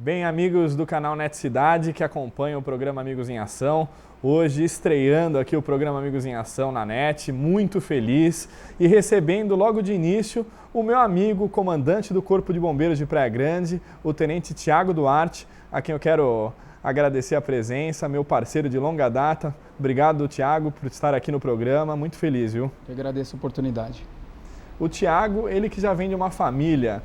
Bem, amigos do canal Net Cidade que acompanham o programa Amigos em Ação, hoje estreando aqui o programa Amigos em Ação na NET, muito feliz e recebendo logo de início o meu amigo, comandante do Corpo de Bombeiros de Praia Grande, o Tenente Thiago Duarte, a quem eu quero agradecer a presença, meu parceiro de longa data. Obrigado, Thiago, por estar aqui no programa, muito feliz, viu? Eu agradeço a oportunidade. O Thiago, ele que já vem de uma família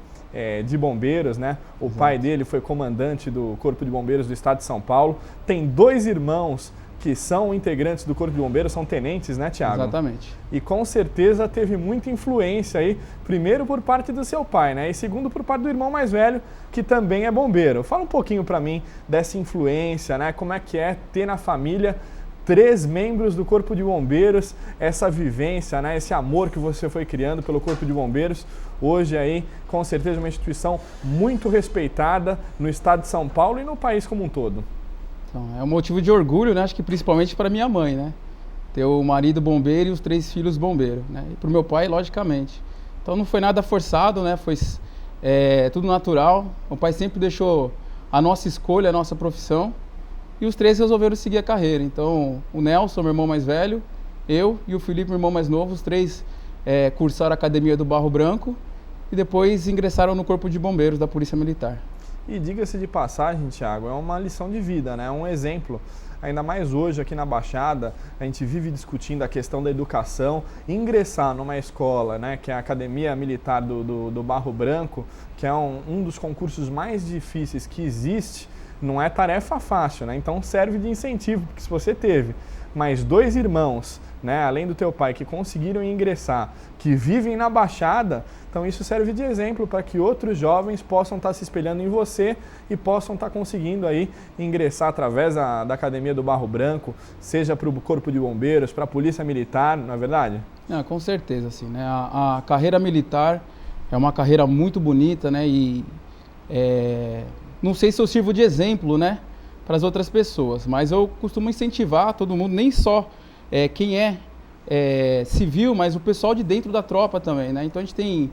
de bombeiros, né? O pai dele foi comandante do Corpo de Bombeiros do Estado de São Paulo. Tem 2 irmãos que são integrantes do Corpo de Bombeiros, são tenentes, né, Thiago? Exatamente. E com certeza teve muita influência aí, primeiro por parte do seu pai, né? E segundo por parte do irmão mais velho, que também é bombeiro. Fala um pouquinho para mim dessa influência, né? Como é que é ter na família 3 membros do Corpo de Bombeiros, essa vivência, né, esse amor que você foi criando pelo Corpo de Bombeiros, hoje aí, com certeza uma instituição muito respeitada no estado de São Paulo e no país como um todo. Então, é um motivo de orgulho, né? Acho que principalmente para minha mãe, né? Ter o marido bombeiro e os 3 filhos bombeiros, né? E para o meu pai, logicamente. Então não foi nada forçado, né? Foi tudo natural. O pai sempre deixou a nossa escolha, a nossa profissão. E os 3 resolveram seguir a carreira. Então, o Nelson, meu irmão mais velho, eu e o Felipe, meu irmão mais novo, os 3 cursaram a Academia do Barro Branco e depois ingressaram no Corpo de Bombeiros da Polícia Militar. E diga-se de passagem, Thiago, é uma lição de vida, né? Um exemplo. Ainda mais hoje aqui na Baixada, a gente vive discutindo a questão da educação. Ingressar numa escola, né, que é a Academia Militar do Barro Branco, que é um dos concursos mais difíceis que existe, não é tarefa fácil, né? Então serve de incentivo, porque se você teve mais 2 irmãos, né, além do teu pai, que conseguiram ingressar, que vivem na Baixada, então isso serve de exemplo para que outros jovens possam estar se espelhando em você e possam estar conseguindo aí ingressar através da Academia do Barro Branco, seja para o Corpo de Bombeiros, para a Polícia Militar, não é verdade? Com certeza, assim, né? A carreira militar é uma carreira muito bonita, né? E não sei se eu sirvo de exemplo, né, para as outras pessoas, mas eu costumo incentivar todo mundo, nem só quem é civil, mas o pessoal de dentro da tropa também, né? Então a gente tem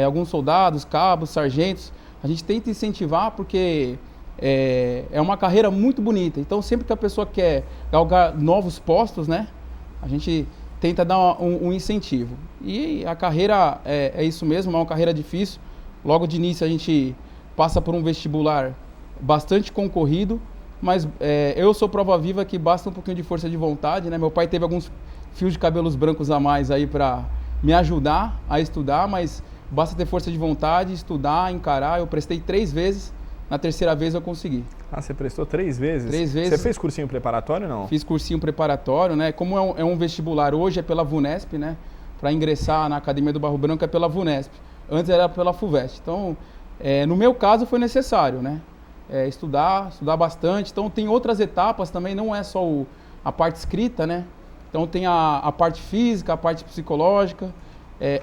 alguns soldados, cabos, sargentos, a gente tenta incentivar porque é uma carreira muito bonita. Então sempre que a pessoa quer galgar novos postos, né, a gente tenta dar um incentivo. E a carreira é isso mesmo, é uma carreira difícil. Logo de início a gente passa por um vestibular bastante concorrido, mas eu sou prova viva que basta um pouquinho de força de vontade, né? Meu pai teve alguns fios de cabelos brancos a mais aí para me ajudar a estudar, mas basta ter força de vontade, estudar, encarar. Eu prestei 3 vezes, na terceira vez eu consegui. Ah, você prestou 3 vezes? 3 vezes. Você fez cursinho preparatório ou não? Fiz cursinho preparatório, né? Como é um vestibular, hoje é pela VUNESP, né? Para ingressar na Academia do Barro Branco é pela VUNESP. Antes era pela FUVEST. Então, no meu caso foi necessário, né? Estudar bastante. Então tem outras etapas também, não é só a parte escrita, né? Então tem a parte física, a parte psicológica.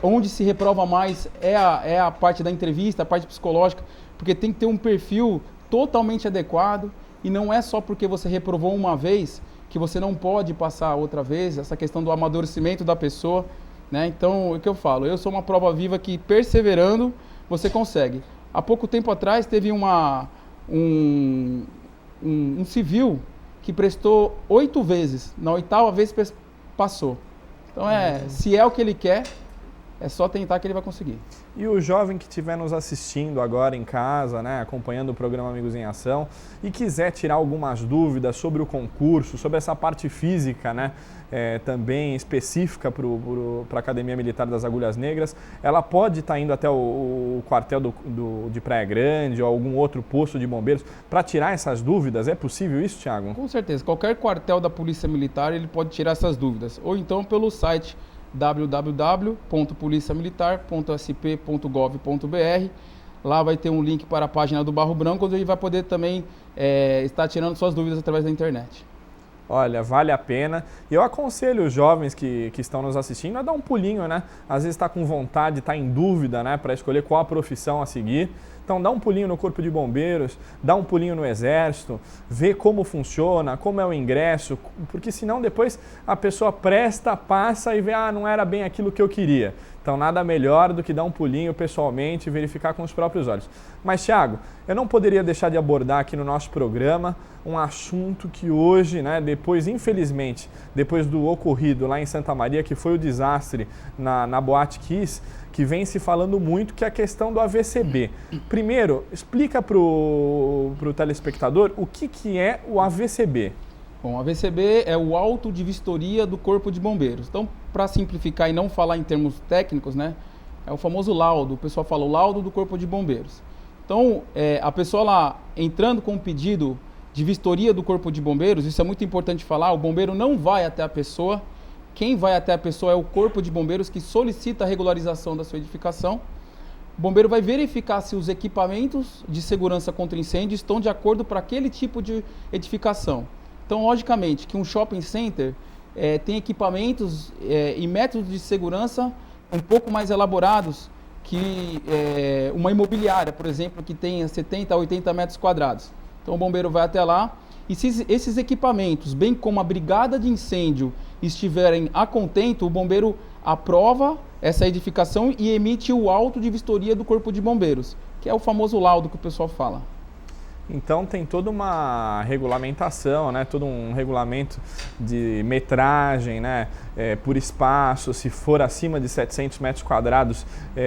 Onde se reprova mais é a parte da entrevista, a parte psicológica, porque tem que ter um perfil totalmente adequado e não é só porque você reprovou uma vez que você não pode passar outra vez, essa questão do amadurecimento da pessoa, né? Então, o que eu falo, eu sou uma prova viva que perseverando você consegue. Há pouco tempo atrás teve um civil que prestou 8 vezes, na 8ª vez passou. Então se é o que ele quer, é só tentar que ele vai conseguir. E o jovem que estiver nos assistindo agora em casa, né, acompanhando o programa Amigos em Ação e quiser tirar algumas dúvidas sobre o concurso, sobre essa parte física, né, também específica para a Academia Militar das Agulhas Negras, ela pode estar indo até o quartel de Praia Grande ou algum outro posto de bombeiros para tirar essas dúvidas? É possível isso, Thiago? Com certeza. Qualquer quartel da Polícia Militar ele pode tirar essas dúvidas. Ou então pelo site www.policiamilitar.sp.gov.br. Lá vai ter um link para a página do Barro Branco, onde ele vai poder também estar tirando suas dúvidas através da internet. Olha, vale a pena. E eu aconselho os jovens que estão nos assistindo a dar um pulinho, né? Às vezes está com vontade, está em dúvida, né, para escolher qual a profissão a seguir. Então dá um pulinho no Corpo de Bombeiros, dá um pulinho no Exército, vê como funciona, como é o ingresso, porque senão depois a pessoa presta, passa e vê, não era bem aquilo que eu queria. Então nada melhor do que dar um pulinho pessoalmente e verificar com os próprios olhos. Mas Thiago, eu não poderia deixar de abordar aqui no nosso programa um assunto que hoje, né, infelizmente, depois do ocorrido lá em Santa Maria, que foi o desastre na Boate Kiss, que vem se falando muito, que é a questão do AVCB. Primeiro, explica para o telespectador o que é o AVCB. Bom, o AVCB é o auto de vistoria do Corpo de Bombeiros. Então, para simplificar e não falar em termos técnicos, né, é o famoso laudo. O pessoal fala o laudo do Corpo de Bombeiros. Então, a pessoa lá entrando com um pedido de vistoria do Corpo de Bombeiros, isso é muito importante falar, o bombeiro não vai até a pessoa. Quem vai até a pessoa é o Corpo de Bombeiros que solicita a regularização da sua edificação. O bombeiro vai verificar se os equipamentos de segurança contra incêndio estão de acordo para aquele tipo de edificação. Então, logicamente, que um shopping center tem equipamentos e métodos de segurança um pouco mais elaborados que uma imobiliária, por exemplo, que tenha 70 a 80 metros quadrados. Então, o bombeiro vai até lá e se esses equipamentos, bem como a brigada de incêndio, estiverem a contento, o bombeiro aprova essa edificação e emite o auto de vistoria do Corpo de Bombeiros, que é o famoso laudo que o pessoal fala. Então tem toda uma regulamentação, né? Todo um regulamento de metragem, né? Por espaço, se for acima de 700 metros quadrados,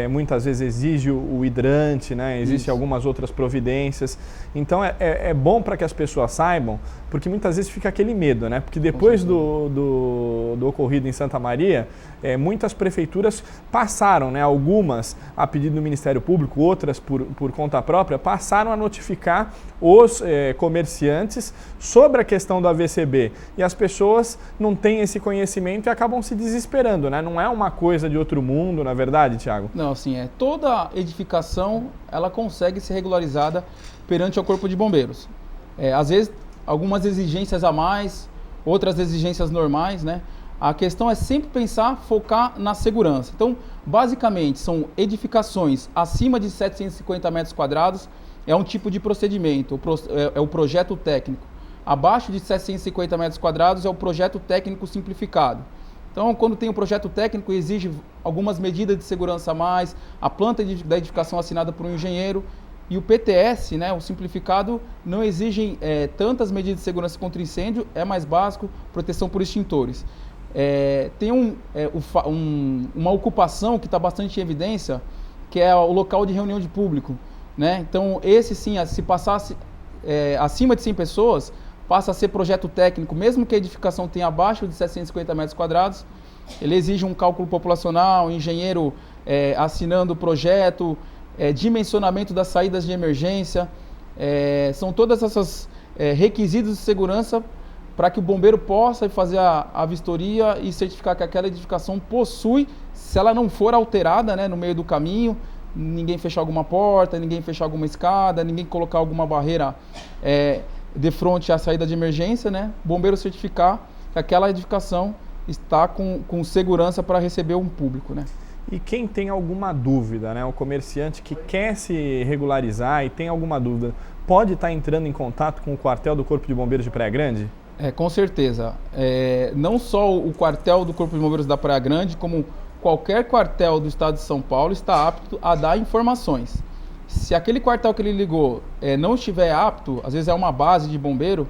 muitas vezes exige o hidrante, né? Existem algumas outras providências. Então é bom para que as pessoas saibam, porque muitas vezes fica aquele medo, né? Porque depois do ocorrido em Santa Maria, muitas prefeituras passaram, né? Algumas a pedido do Ministério Público, outras por conta própria, passaram a notificar os comerciantes sobre a questão do AVCB. E as pessoas não têm esse conhecimento e acabam se desesperando, né? Não é uma coisa de outro mundo, na verdade, Thiago? Não, assim, toda edificação, ela consegue ser regularizada perante o Corpo de Bombeiros. Às vezes, algumas exigências a mais, outras exigências normais, né? A questão é sempre pensar, focar na segurança. Então, basicamente, são edificações acima de 750 metros quadrados, é um tipo de procedimento, é o projeto técnico. Abaixo de 750 metros quadrados é o projeto técnico simplificado. Então, quando tem o projeto técnico, exige algumas medidas de segurança a mais, a planta da edificação assinada por um engenheiro, e o PTS, né, o simplificado, não exige tantas medidas de segurança contra incêndio, é mais básico, proteção por extintores. Tem uma ocupação que está bastante em evidência, que é o local de reunião de público, né? Então, esse sim, se passasse acima de 100 pessoas, passa a ser projeto técnico, mesmo que a edificação tenha abaixo de 750 metros quadrados, ele exige um cálculo populacional, engenheiro assinando o projeto, dimensionamento das saídas de emergência, são todas essas requisitos de segurança para que o bombeiro possa fazer a vistoria e certificar que aquela edificação possui, se ela não for alterada, né, no meio do caminho, ninguém fechar alguma porta, ninguém fechar alguma escada, ninguém colocar alguma barreira de frente à saída de emergência, né, o bombeiro certificar que aquela edificação está com segurança para receber um público, né. E quem tem alguma dúvida, né, o comerciante que quer se regularizar e tem alguma dúvida, pode estar entrando em contato com o quartel do Corpo de Bombeiros de Praia Grande? Com certeza. Não só o quartel do Corpo de Bombeiros da Praia Grande, como qualquer quartel do estado de São Paulo está apto a dar informações. Se aquele quartel que ele ligou não estiver apto, às vezes é uma base de bombeiro,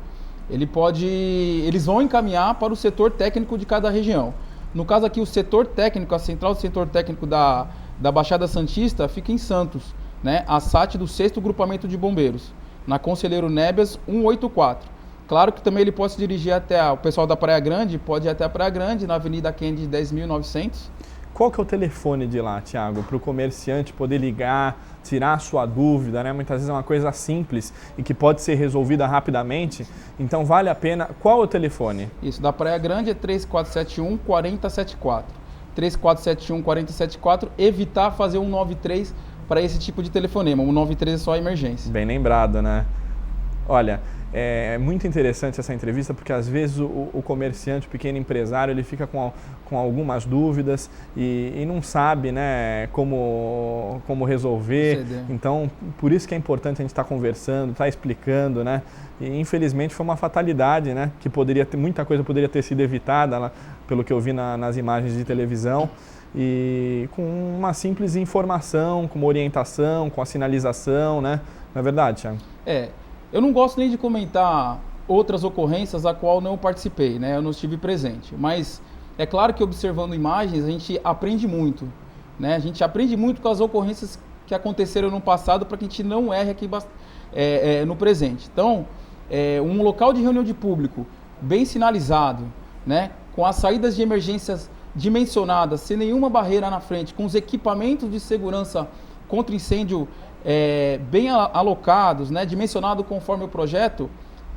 eles vão encaminhar para o setor técnico de cada região. No caso aqui, o setor técnico, a central do setor técnico da Baixada Santista fica em Santos, né? A SAT do 6º Grupamento de Bombeiros, na Conselheiro Nébias 184. Claro que também ele pode se dirigir o pessoal da Praia Grande, pode ir até a Praia Grande, na Avenida Kennedy 10.900. Qual que é o telefone de lá, Thiago, para o comerciante poder ligar, tirar a sua dúvida, né? Muitas vezes é uma coisa simples e que pode ser resolvida rapidamente, então vale a pena. Qual é o telefone? Isso, da Praia Grande é 3471-4074. 3471-4074, evitar fazer 193 para esse tipo de telefonema. 193 é só emergência. Bem lembrado, né? Olha, é muito interessante essa entrevista porque às vezes o comerciante, o pequeno empresário, ele fica com algumas dúvidas e não sabe, né, como resolver. Então, por isso que é importante a gente estar conversando, estar explicando, né? E infelizmente foi uma fatalidade, né? Que muita coisa poderia ter sido evitada, pelo que eu vi nas imagens de televisão. E com uma simples informação, com uma orientação, com a sinalização, né? Não é verdade, Thiago? Eu não gosto nem de comentar outras ocorrências a qual não participei, né? Eu não estive presente. Mas é claro que observando imagens a gente aprende muito, né? A gente aprende muito com as ocorrências que aconteceram no passado para que a gente não erre aqui no presente. Então, um local de reunião de público bem sinalizado, né? Com as saídas de emergências dimensionadas, sem nenhuma barreira na frente, com os equipamentos de segurança contra incêndio bem alocados, né, dimensionado conforme o projeto,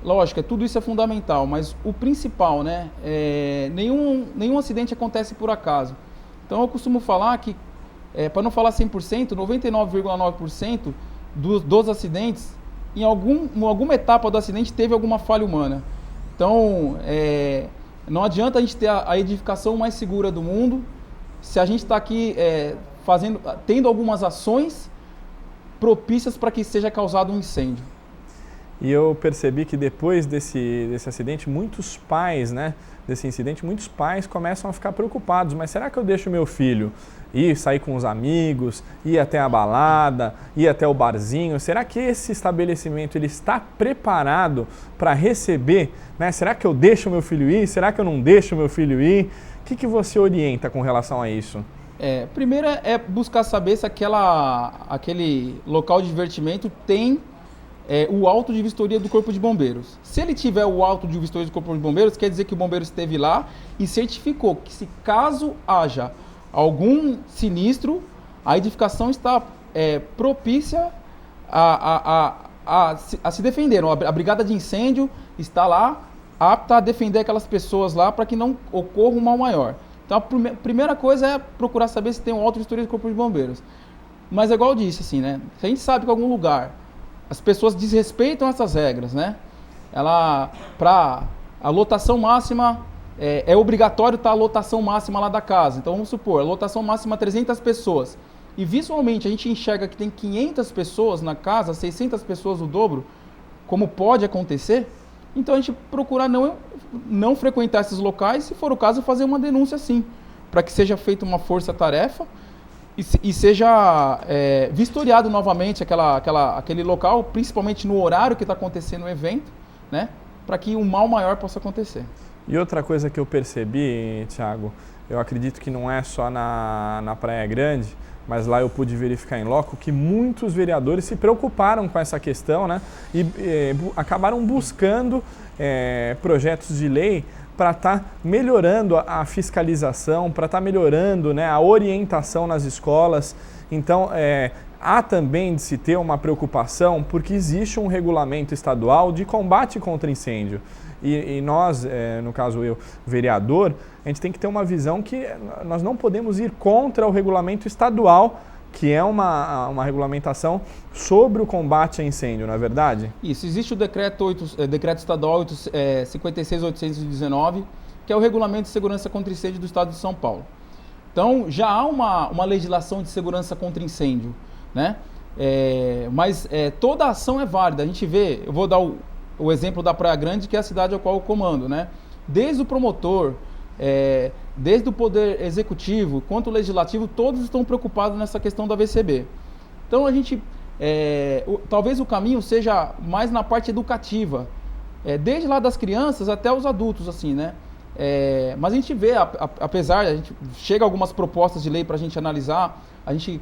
lógico, tudo isso é fundamental, mas o principal, né, nenhum acidente acontece por acaso. Então eu costumo falar que, para não falar 100%, 99,9% dos acidentes, em alguma etapa do acidente teve alguma falha humana. Então, não adianta a gente ter a edificação mais segura do mundo se a gente está aqui tendo algumas ações propícias para que seja causado um incêndio. E eu percebi que depois desse acidente, muitos pais, né, desse incidente, muitos pais começam a ficar preocupados. Mas será que eu deixo meu filho ir sair com os amigos, ir até a balada, ir até o barzinho? Será que esse estabelecimento ele está preparado para receber? Né? Será que eu deixo meu filho ir? Será que eu não deixo meu filho ir? O que você orienta com relação a isso? Primeiro é buscar saber se aquele local de divertimento tem o auto de vistoria do Corpo de Bombeiros. Se ele tiver o auto de vistoria do Corpo de Bombeiros, quer dizer que o bombeiro esteve lá e certificou que se caso haja algum sinistro, a edificação está propícia a se defender. A brigada de incêndio está lá apta a defender aquelas pessoas lá para que não ocorra um mal maior. Então a primeira coisa é procurar saber se tem um auto de vistoria do Corpo de Bombeiros. Mas é igual eu disse, assim, né? Se a gente sabe que em algum lugar as pessoas desrespeitam essas regras, né? Para a lotação máxima, é obrigatório estar a lotação máxima lá da casa. Então vamos supor, a lotação máxima 300 pessoas. E visualmente a gente enxerga que tem 500 pessoas na casa, 600 pessoas o dobro, como pode acontecer. Então a gente procura não frequentar esses locais, se for o caso, fazer uma denúncia sim, para que seja feita uma força-tarefa e seja vistoriado novamente aquele local, principalmente no horário que está acontecendo o evento, né, para que um mal maior possa acontecer. E outra coisa que eu percebi, Thiago, eu acredito que não é só na Praia Grande, mas lá eu pude verificar em loco que muitos vereadores se preocuparam com essa questão, né? E acabaram buscando projetos de lei para estar melhorando a fiscalização, para estar melhorando, né, a orientação nas escolas. Então, há também de se ter uma preocupação porque existe um regulamento estadual de combate contra incêndio. E nós, no caso eu, vereador, a gente tem que ter uma visão que nós não podemos ir contra o regulamento estadual, que é uma regulamentação sobre o combate a incêndio, não é verdade? Isso, existe o decreto estadual 56.819, que é o Regulamento de Segurança contra Incêndio do Estado de São Paulo. Então, já há uma legislação de segurança contra incêndio, né? Mas toda ação é válida. A gente vê, eu vou dar o exemplo da Praia Grande, que é a cidade a qual eu comando, né? Desde o promotor, desde o poder executivo quanto o legislativo, todos estão preocupados nessa questão da VCB. Então a gente, talvez o caminho seja mais na parte educativa, desde lá das crianças até os adultos, assim, né? Mas a gente vê, apesar, a gente chega algumas propostas de lei para a gente analisar, a gente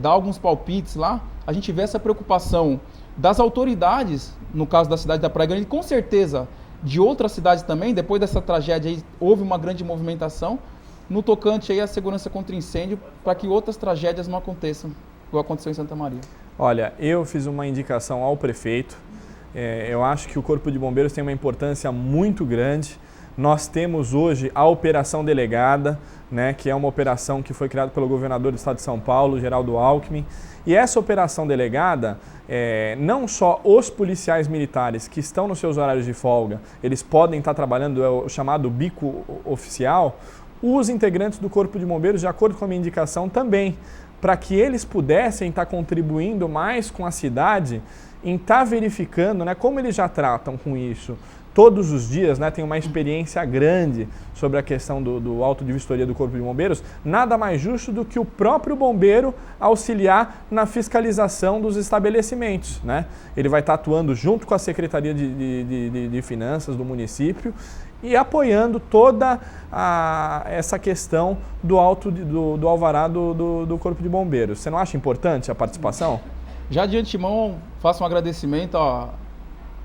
dá alguns palpites lá, a gente vê essa preocupação das autoridades, no caso da cidade da Praia Grande, com certeza de outras cidades também. Depois dessa tragédia aí, houve uma grande movimentação no tocante aí à segurança contra incêndio, para que outras tragédias não aconteçam, igual aconteceu em Santa Maria. Olha, eu fiz uma indicação ao prefeito. Eu acho que o Corpo de Bombeiros tem uma importância muito grande, nós temos hoje a Operação Delegada, né, que é uma operação que foi criada pelo governador do estado de São Paulo, Geraldo Alckmin. E essa Operação Delegada, não só os policiais militares que estão nos seus horários de folga, eles podem estar trabalhando, é o chamado bico oficial, os integrantes do Corpo de Bombeiros, de acordo com a minha indicação, também, para que eles pudessem estar contribuindo mais com a cidade em estar verificando, né, como eles já tratam com isso todos os dias, né, tem uma experiência grande sobre a questão do auto de vistoria do Corpo de Bombeiros, nada mais justo do que o próprio bombeiro auxiliar na fiscalização dos estabelecimentos, né? Ele vai estar atuando junto com a Secretaria de Finanças do município e apoiando toda essa questão do alvará do Corpo de Bombeiros. Você não acha importante a participação? Já de antemão, faço um agradecimento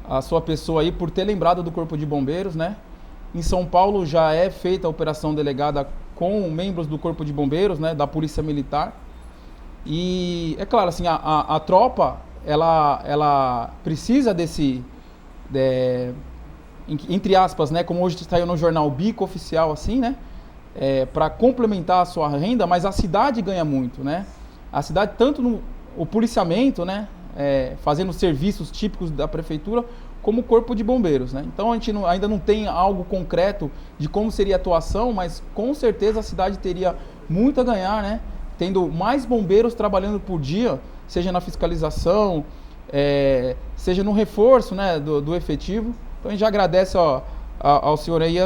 a sua pessoa aí por ter lembrado do Corpo de Bombeiros, né? Em São Paulo já é feita a operação delegada com membros do Corpo de Bombeiros, né? Da Polícia Militar. E é claro, assim, a tropa, ela precisa desse, entre aspas, né? Como hoje saiu no jornal Bico Oficial, assim, né? Para complementar a sua renda, mas a cidade ganha muito, né? A cidade, tanto o policiamento, né? Fazendo serviços típicos da prefeitura, como o Corpo de Bombeiros, né? Então a gente ainda não tem algo concreto de como seria a atuação, mas com certeza a cidade teria muito a ganhar, né? Tendo mais bombeiros trabalhando por dia, seja na fiscalização, seja no reforço, né, do efetivo. Então a gente já agradece ao senhor aí e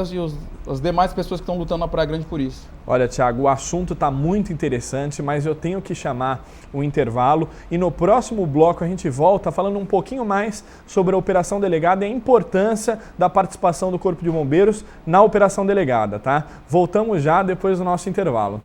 as demais pessoas que estão lutando na Praia Grande por isso. Olha, Thiago, o assunto está muito interessante, mas eu tenho que chamar o intervalo e no próximo bloco a gente volta falando um pouquinho mais sobre a Operação Delegada e a importância da participação do Corpo de Bombeiros na Operação Delegada, tá? Voltamos já depois do nosso intervalo.